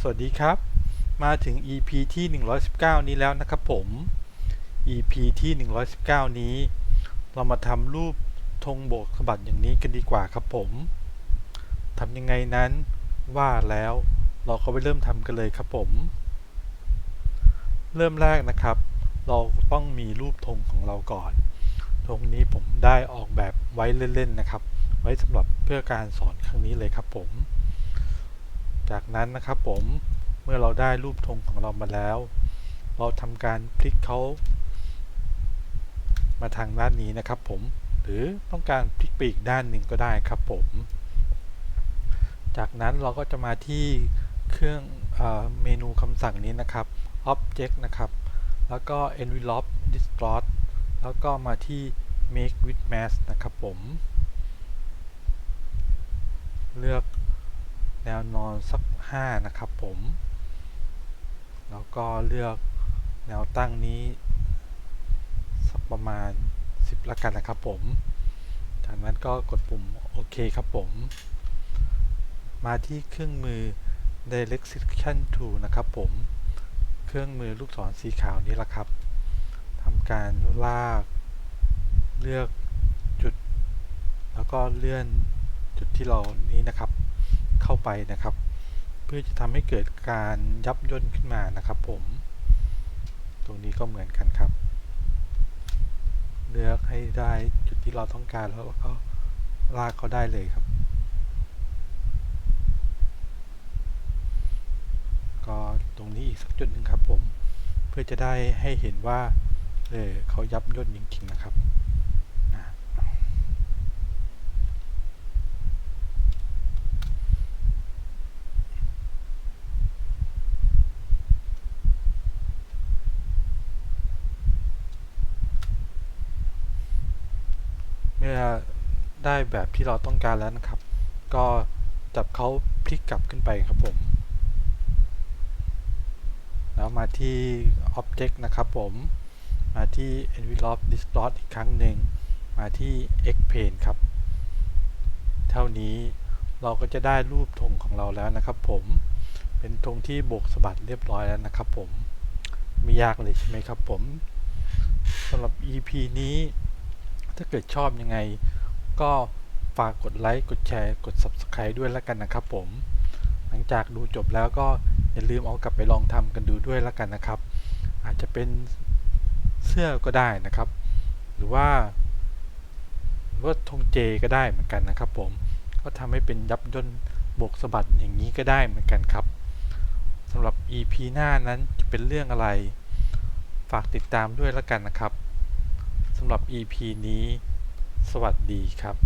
วัสดีครับมาถึง EP ที่119นี้แล้วนะครับผม EP ที่119นี้เรามาทำรูปธงโบกสะบัดอย่างนี้กันดีกว่าครับผมทำยังไงนั้นว่าแล้วเราก็ไปเริ่มทำกันเลยครับผมเริ่มแรกนะครับเราต้องมีรูปธงของเราก่อนธงนี้ผมได้ออกแบบไว้เล่นๆนะครับไว้สำหรับเพื่อการสอนครั้งนี้เลยครับผมจากนั้นนะครับผมเมื่อเราได้รูปธงของเรามาแล้วเราทำการพลิกเขามาทางด้านนี้นะครับผมหรือต้องการพลิกไปอีกด้านหนึ่งก็ได้ครับผมจากนั้นเราก็จะมาที่เครื่องเมนูคำสั่งนี้นะครับ Object นะครับแล้วก็ Envelope Distort แล้วก็มาที่ Make with Mask นะครับผมเลือกแนวนอนสัก5นะครับผมแล้วก็เลือกแนวตั้งนี้สักประมาณ10ละกันนะครับผมจากนั้นก็กดปุ่มโอเคครับผมมาที่เครื่องมือ Direction Tool นะครับผมเครื่องมือลูกศรสีขาวนี้ละครับทำการลากเลือกจุดแล้วก็เลื่อนจุดที่เรานี้นะครับเข้าไปนะครับเพื่อจะทำให้เกิดการยับย่นขึ้นมานะครับผมตรงนี้ก็เหมือนกันครับเลือกให้ได้จุดที่เราต้องการแล้วก็ลากเขาได้เลยครับก็ตรงนี้อีกสักจุดหนึ่งครับผมเพื่อจะได้ให้เห็นว่าเขายับย่นจริงๆนะครับเมื่อได้แบบที่เราต้องการแล้วนะครับก็จับเขาพลิกกลับขึ้นไปครับผมแล้วมาที่ Object นะครับผมมาที่ Envelope Distort อีกครั้งหนึ่งมาที่ X-Plane ครับเท่านี้เราก็จะได้รูปธงของเราแล้วนะครับผมเป็นธงที่โบกสะบัดเรียบร้อยแล้วนะครับผมไม่ยากเลยใช่ไหมครับผมสำหรับ EP นี้ถ้าเกิดชอบยังไงก็ฝากกดไลค์กดแชร์กด Subscribe ด้วยแล้วกันนะครับผมหลังจากดูจบแล้วก็อย่าลืมเอากลับไปลองทำกันดูด้วยแล้วกันนะครับอาจจะเป็นเสื้อก็ได้นะครับหรือว่าธงเจก็ได้เหมือนกันนะครับผมก็ทำให้เป็นยับย่นโบกสะบัดอย่างนี้ก็ได้เหมือนกันครับสำหรับ EP หน้านั้นจะเป็นเรื่องอะไรฝากติดตามด้วยแล้วกันนะครับสำหรับ EP นี้สวัสดีครับ